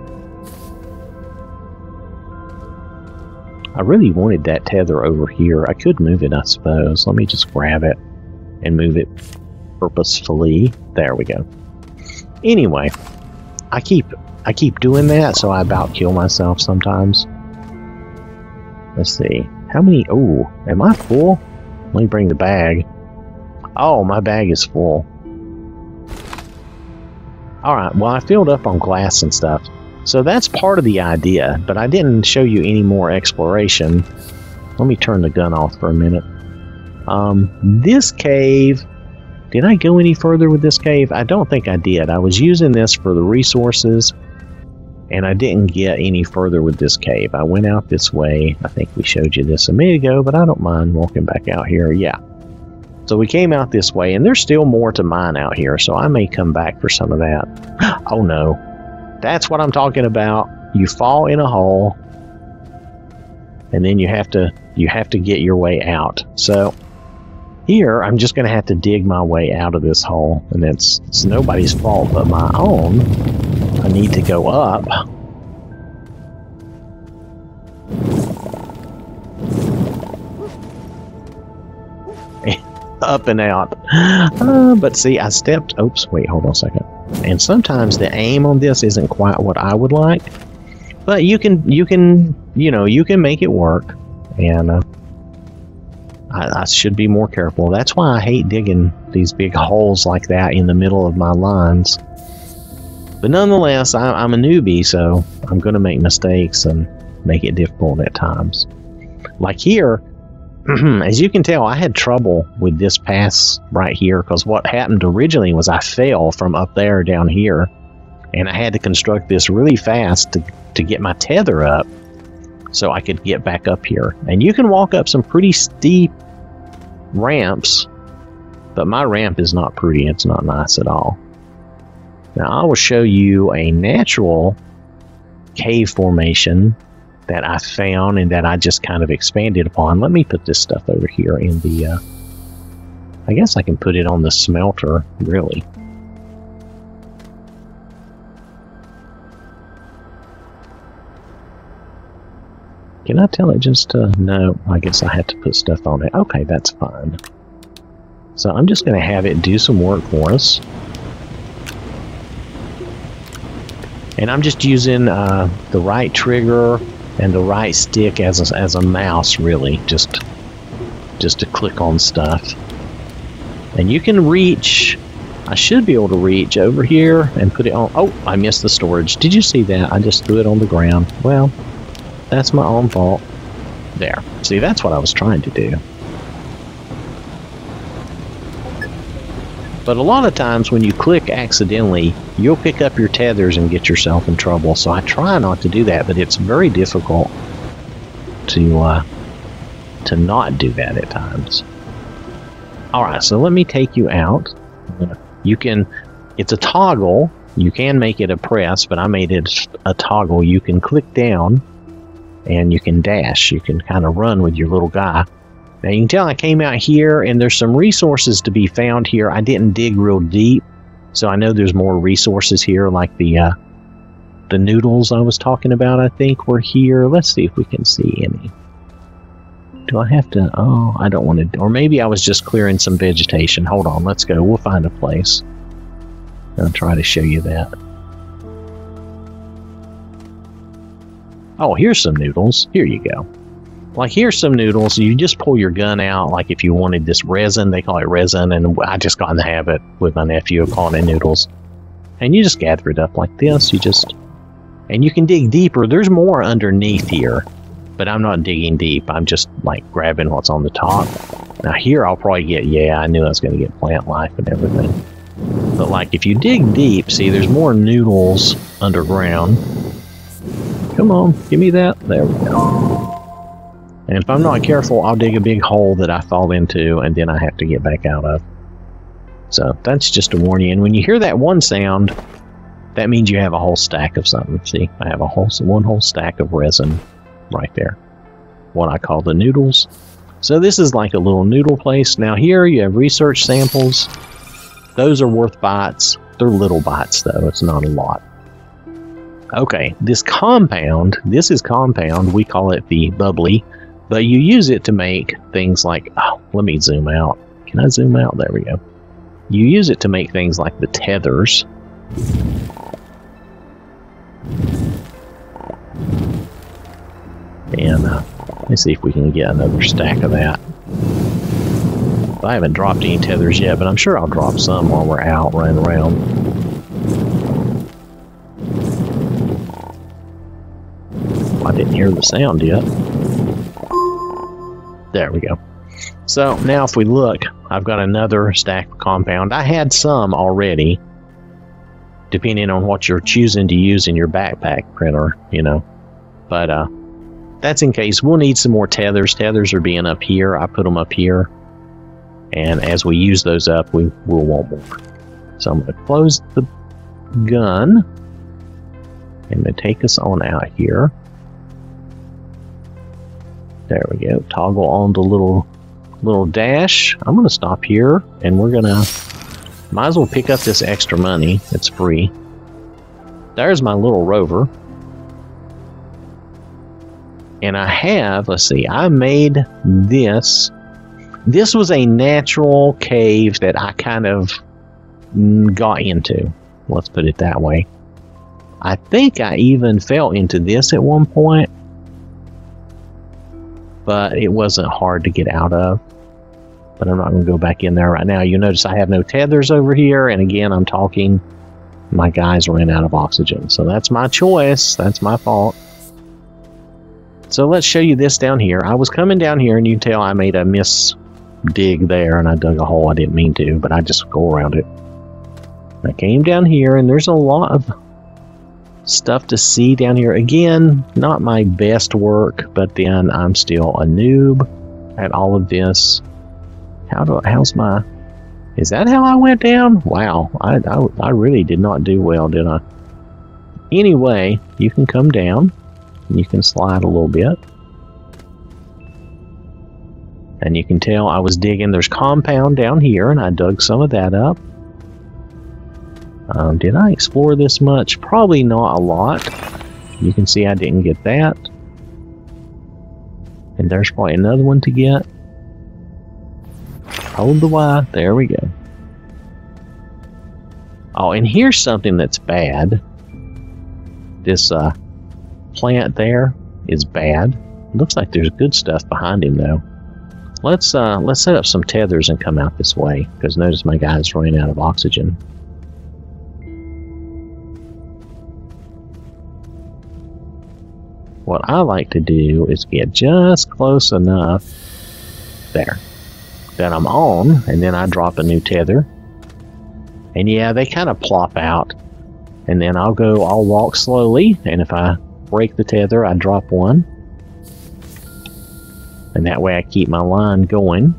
Speaker 1: I really wanted that tether over here. I could move it, I suppose. Let me just grab it and move it purposefully. There we go. Anyway, I keep doing that, so I about kill myself sometimes. Let's see. How many? Oh, am I full? Let me bring the bag. Oh, my bag is full. Alright, well, I filled up on glass and stuff. So that's part of the idea, but I didn't show you any more exploration. Let me turn the gun off for a minute. This cave... Did I go any further with this cave? I don't think I did. I was using this for the resources, and I didn't get any further with this cave. I went out this way. I think we showed you this a minute ago, but I don't mind walking back out here. Yeah. So we came out this way, and there's still more to mine out here, so I may come back for some of that. Oh no. That's what I'm talking about. You fall in a hole, and then you have to get your way out. So here, I'm just going to have to dig my way out of this hole, and it's nobody's fault but my own. I need to go up. Up and out. But see, I stepped... Oops, wait, hold on a second. And sometimes the aim on this isn't quite what I would like, but you can make it work, and I should be more careful. That's why I hate digging these big holes like that in the middle of my lines. But nonetheless, I'm a newbie, so I'm going to make mistakes and make it difficult at times. Like here, as you can tell, I had trouble with this pass right here, because what happened originally was I fell from up there down here, and I had to construct this really fast to get my tether up so I could get back up here. And you can walk up some pretty steep ramps, but my ramp is not pretty. It's not nice at all. Now I will show you a natural cave formation that I found and that I just kind of expanded upon. Let me put this stuff over here in the I guess I can put it on the smelter, really. Can I tell it just no, I guess I had to put stuff on it. Okay, that's fine. So I'm just going to have it do some work for us. And I'm just using the right trigger and the right stick as a mouse, really, just to click on stuff. And you can reach, I should be able to reach over here and put it on. Oh, I missed the storage. Did you see that? I just threw it on the ground. Well, that's my own fault. There. See, that's what I was trying to do. But a lot of times when you click accidentally, you'll pick up your tethers and get yourself in trouble. So I try not to do that, but it's very difficult to not do that at times. Alright, so let me take you out. You can, it's a toggle. You can make it a press, but I made it a toggle. You can click down and you can dash. You can kind of run with your little guy. Now you can tell I came out here and there's some resources to be found here. I didn't dig real deep, so I know there's more resources here, like the noodles I was talking about, I think were here. Let's see if we can see any. Do I have to? Oh, I don't want to. Or maybe I was just clearing some vegetation. Hold on, let's go. We'll find a place. I'll try to show you that. Oh, here's some noodles. Here you go. Like, here's some noodles. You just pull your gun out, like if you wanted this resin. They call it resin, and I just got in the habit with my nephew of calling it noodles. And you just gather it up like this. And you can dig deeper. There's more underneath here, but I'm not digging deep. I'm just, like, grabbing what's on the top. Now here I'll probably get, yeah, I knew I was going to get plant life and everything. But, like, if you dig deep, see, there's more noodles underground. Come on, give me that. There we go. And if I'm not careful, I'll dig a big hole that I fall into, and then I have to get back out of. So that's just a warning. And when you hear that one sound, that means you have a whole stack of something. See, I have one whole stack of resin right there. What I call the noodles. So this is like a little noodle place. Now here you have research samples. Those are worth bites. They're little bites, though. It's not a lot. Okay, this compound, this is compound. We call it the bubbly, but you use it to make things like, oh, let me zoom out. Can I zoom out? There we go. You use it to make things like the tethers. And let's see if we can get another stack of that. I haven't dropped any tethers yet, but I'm sure I'll drop some while we're out running around. I didn't hear the sound yet. There we go. So now if we look, I've got another stack of compound. I had some already, depending on what you're choosing to use in your backpack printer, you know. But that's in case. We'll need some more tethers. Tethers are being up here. I put them up here. And as we use those up, we'll want more. So I'm going to close the gun. I'm going to take us on out here. There we go. Toggle on the little dash. I'm going to stop here, and we're going to... Might as well pick up this extra money. It's free. There's my little rover. And I have, let's see, I made this. This was a natural cave that I kind of got into. Let's put it that way. I think I even fell into this at one point. But it wasn't hard to get out of. But I'm not going to go back in there right now. You'll notice I have no tethers over here. And again, I'm talking, my guys ran out of oxygen. So that's my choice. That's my fault. So let's show you this down here. I was coming down here, and you can tell I made a dig there, and I dug a hole. I didn't mean to, but I just go around it. I came down here, and there's a lot of stuff to see down here. Again, not my best work, but then I'm still a noob at all of this. How's my... Is that how I went down? Wow, I really did not do well, did I? Anyway, you can come down. You can slide a little bit. And you can tell I was digging. There's compound down here, and I dug some of that up. Did I explore this much? Probably not a lot. You can see I didn't get that. And there's probably another one to get. Hold the Y. There we go. Oh, and here's something that's bad. This plant there is bad. Looks like there's good stuff behind him, though. Let's set up some tethers and come out this way, because notice my guy's running out of oxygen. What I like to do is get just close enough there that I'm on, and then I drop a new tether. And yeah, they kind of plop out. And then I'll walk slowly, and if I break the tether, I drop one. And that way I keep my line going.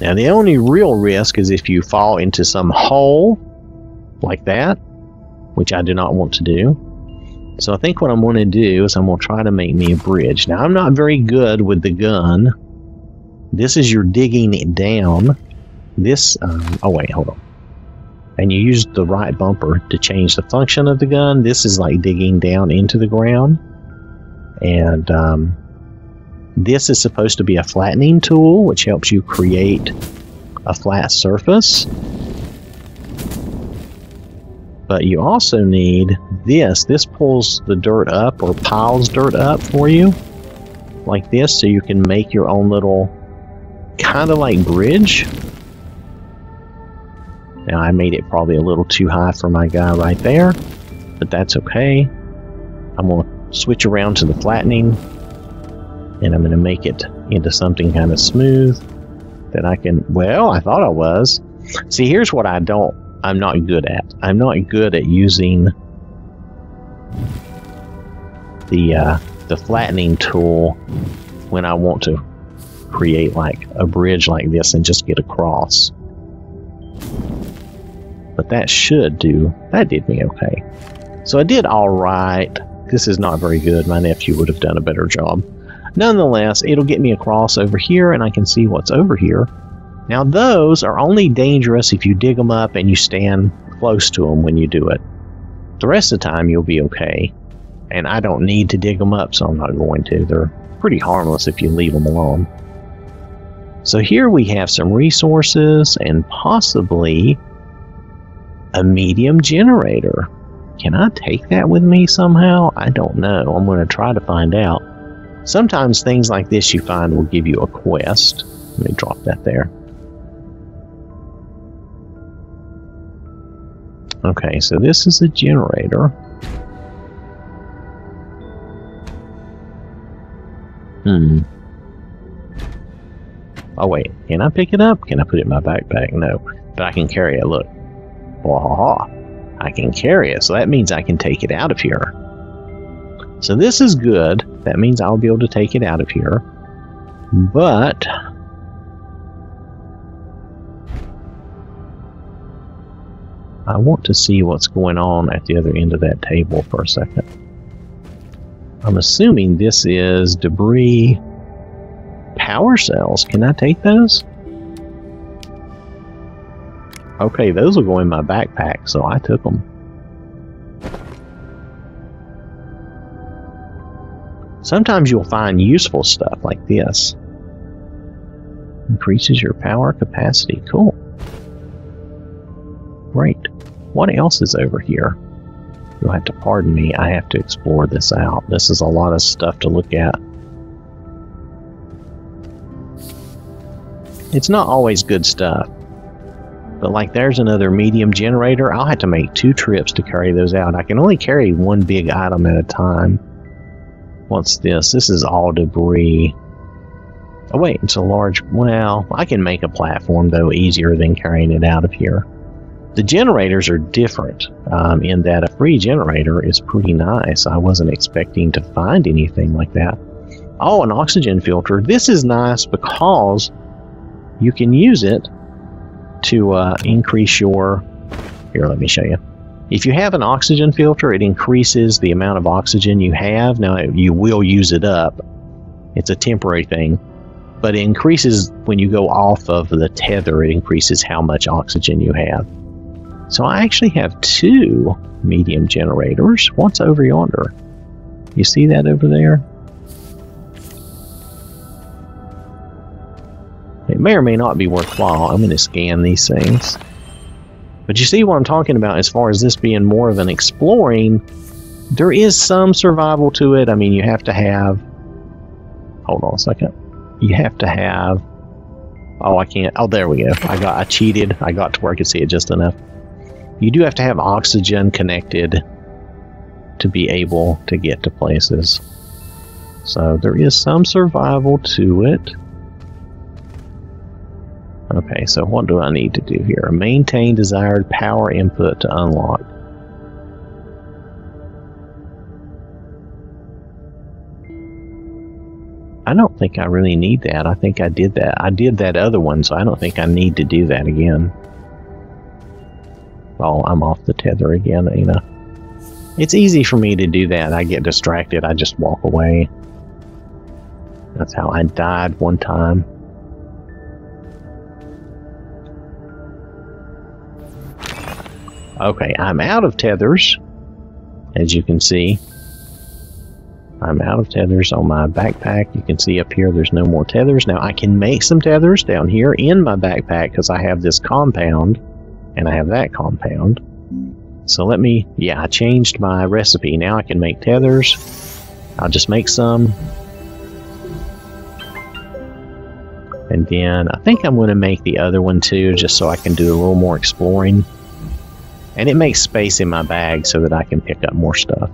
Speaker 1: Now the only real risk is if you fall into some hole like that, which I do not want to do. So I think what I'm going to do is I'm going to try to make me a bridge. Now I'm not very good with the gun. This is your digging it down. This, oh wait, hold on. And you use the right bumper to change the function of the gun. This is like digging down into the ground. And this is supposed to be a flattening tool, which helps you create a flat surface. But you also need this. This pulls the dirt up, or piles dirt up for you, like this, so you can make your own little, kind of like bridge. Now I made it probably a little too high for my guy right there, but that's okay. I'm going to switch around to the flattening, and I'm going to make it into something kind of smooth that I can, well, I thought I was. See, here's what I'm not good at. I'm not good at using the flattening tool when I want to create like a bridge like this and just get across. But that did me okay. So I did all right. This is not very good. My nephew would have done a better job. Nonetheless, it'll get me across over here, and I can see what's over here. Now those are only dangerous if you dig them up and you stand close to them when you do it. The rest of the time you'll be okay. And I don't need to dig them up, so I'm not going to. They're pretty harmless if you leave them alone. So here we have some resources and possibly a medium generator. Can I take that with me somehow? I don't know. I'm going to try to find out. Sometimes things like this you find will give you a quest. Let me drop that there. Okay, so this is a generator. Oh wait, can I pick it up? Can I put it in my backpack? No, but I can carry it. Look. Wahaha. I can carry it, so that means I can take it out of here. So this is good. That means I'll be able to take it out of here. But I want to see what's going on at the other end of that table for a second. I'm assuming this is debris power cells. Can I take those? Okay, those will go in my backpack, so I took them. Sometimes you'll find useful stuff like this. Increases your power capacity. Cool. Great. What else is over here? You'll have to pardon me. I have to explore this out. This is a lot of stuff to look at. It's not always good stuff. But like there's another medium generator. I'll have to make 2 trips to carry those out. I can only carry one big item at a time. What's this? This is all debris. Oh wait, it's a large... Well, I can make a platform though easier than carrying it out of here. The generators are different in that a free generator is pretty nice. I wasn't expecting to find anything like that. Oh, an oxygen filter. This is nice because you can use it to increase your... Here, let me show you. If you have an oxygen filter, it increases the amount of oxygen you have. Now, you will use it up. It's a temporary thing. But it increases when you go off of the tether. It increases how much oxygen you have. So I actually have 2 medium generators. What's over yonder? You see that over there? It may or may not be worthwhile. I'm going to scan these things. But you see what I'm talking about as far as this being more of an exploring. There is some survival to it. I mean, you have to have... Hold on a second. You have to have... Oh, I can't... Oh, there we go. I cheated. I got to where I could see it just enough. You do have to have oxygen connected to be able to get to places. So there is some survival to it. Okay, so what do I need to do here? Maintain desired power input to unlock. I don't think I really need that. I think I did that. I did that other one, so I don't think I need to do that again. Oh, I'm off the tether again, you know. It's easy for me to do that. I get distracted. I just walk away. That's how I died one time. Okay, I'm out of tethers, as you can see. I'm out of tethers on my backpack. You can see up here there's no more tethers. Now I can make some tethers down here in my backpack because I have this compound and I have that compound. So let me, yeah, I changed my recipe. Now I can make tethers. I'll just make some. And then I think I'm going to make the other one too, just so I can do a little more exploring. And it makes space in my bag so that I can pick up more stuff.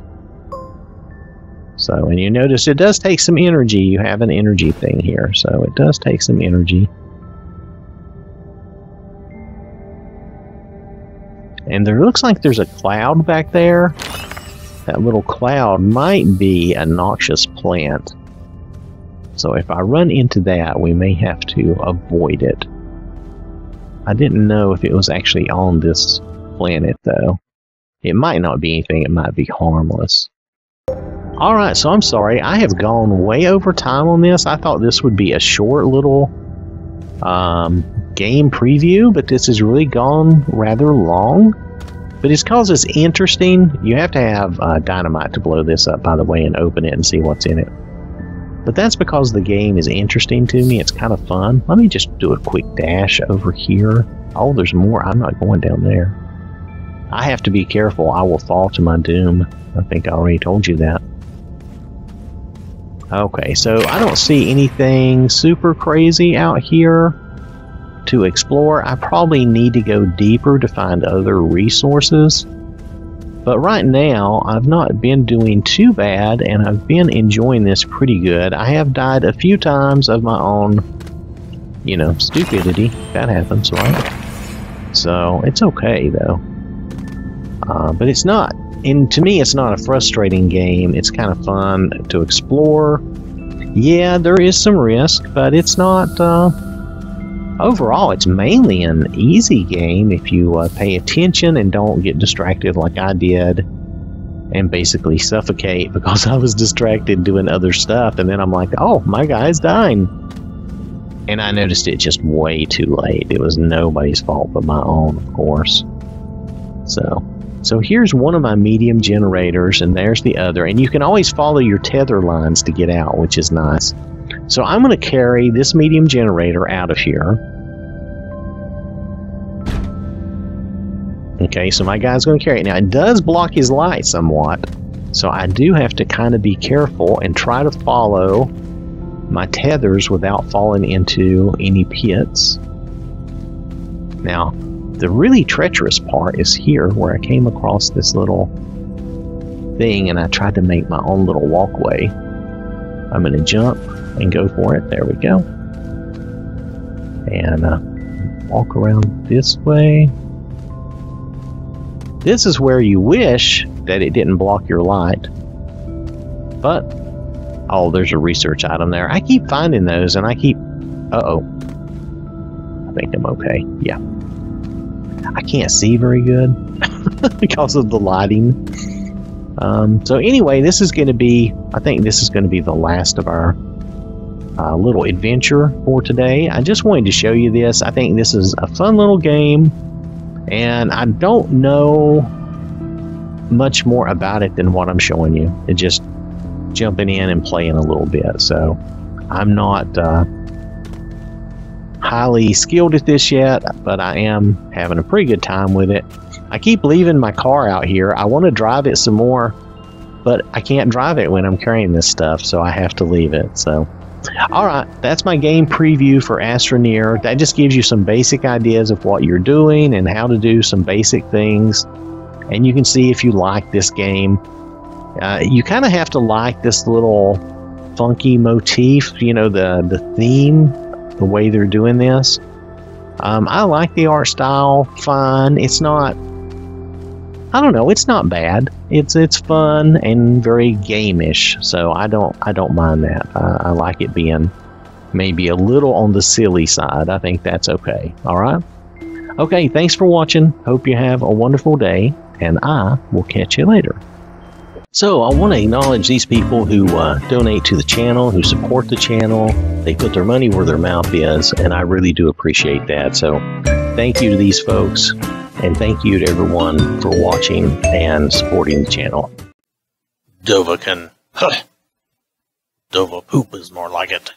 Speaker 1: So, and you notice it does take some energy. You have an energy thing here, so it does take some energy. And there looks like there's a cloud back there. That little cloud might be a noxious plant. So if I run into that, we may have to avoid it. I didn't know if it was actually on this planet, though. It might not be anything. It might be harmless. Alright, so I'm sorry. I have gone way over time on this. I thought this would be a short little game preview, but this has really gone rather long. But it's because it's interesting. You have to have dynamite to blow this up, by the way, and open it and see what's in it. But that's because the game is interesting to me. It's kind of fun. Let me just do a quick dash over here. Oh, there's more. I'm not going down there. I have to be careful. I will fall to my doom. I think I already told you that. Okay, so I don't see anything super crazy out here to explore. I probably need to go deeper to find other resources. But right now, I've not been doing too bad, and I've been enjoying this pretty good. I have died a few times of my own, you know, stupidity. That happens, right? So, it's okay, though. But it's not, and to me, it's not a frustrating game. It's kind of fun to explore. Yeah, there is some risk, but it's not, overall, it's mainly an easy game if you pay attention and don't get distracted like I did and basically suffocate because I was distracted doing other stuff, and then I'm like, oh, my guy's dying. And I noticed it just way too late. It was nobody's fault but my own, of course. So here's one of my medium generators, and there's the other. And you can always follow your tether lines to get out, which is nice. So I'm going to carry this medium generator out of here. Okay, so my guy's going to carry it. Now, it does block his light somewhat, so I do have to kind of be careful and try to follow my tethers without falling into any pits. Now, the really treacherous part is here, where I came across this little thing, and I tried to make my own little walkway. I'm going to jump and go for it. There we go. And walk around this way. This is where you wish that it didn't block your light. But, oh, there's a research item there. I keep finding those, and I keep... Uh-oh. I think I'm okay. Yeah. I can't see very good because of the lighting. So anyway, this is going to be... I think this is going to be the last of our little adventure for today. I just wanted to show you this. I think this is a fun little game, and I don't know much more about it than what I'm showing you. It's just jumping in and playing a little bit. So I'm not highly skilled at this yet, but I am having a pretty good time with it. I keep leaving my car out here. I want to drive it some more, but I can't drive it when I'm carrying this stuff, so I have to leave it. So alright, that's my game preview for Astroneer. That just gives you some basic ideas of what you're doing and how to do some basic things. And you can see if you like this game. You kind of have to like this little funky motif, you know, the theme, the way they're doing this. I like the art style, fine. It's not, I don't know, it's not bad. It's fun and very game-ish, so I don't mind that. I like it being maybe a little on the silly side. I think that's okay. All right? Okay, thanks for watching. Hope you have a wonderful day, and I will catch you later. So I want to acknowledge these people who donate to the channel, who support the channel. They put their money where their mouth is, and I really do appreciate that. So thank you to these folks. And thank you to everyone for watching and supporting the channel.
Speaker 2: Dovakin. Dova poop is more like it.